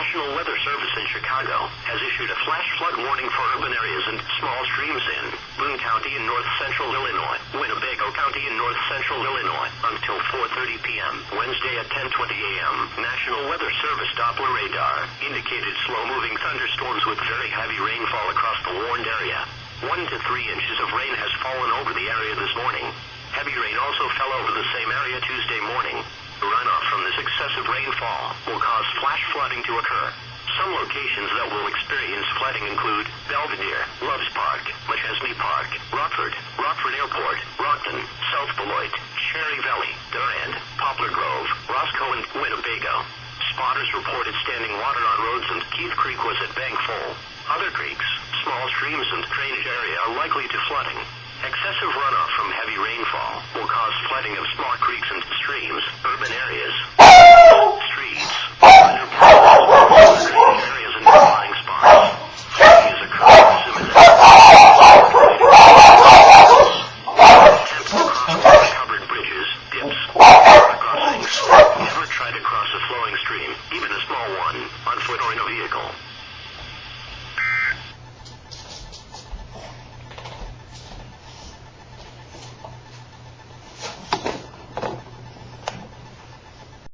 National Weather Service in Chicago has issued a flash flood warning for urban areas and small streams in Boone County in north central Illinois, Winnebago County in north central Illinois until 4:30 p.m. Wednesday at 10:20 a.m. National Weather Service Doppler radar indicated slow-moving thunderstorms with very heavy rainfall across the warned area. 1 to 3 inches of rain has fallen over the area this morning. Heavy rain also fell over the same area Tuesday morning. Runoff from this excessive rainfall will cause flash flooding to occur. Some locations that will experience flooding include Belvedere, Loves Park, McChesney Park, Rockford Airport, Rockton, South Beloit, Cherry Valley, Durand, Poplar Grove, Roscoe, and Winnebago. Spotters reported standing water on roads and Keith Creek was at bank full. Other creeks, small streams, and drainage area are likely to flooding. Excessive runoff from heavy rainfall will cause flooding of small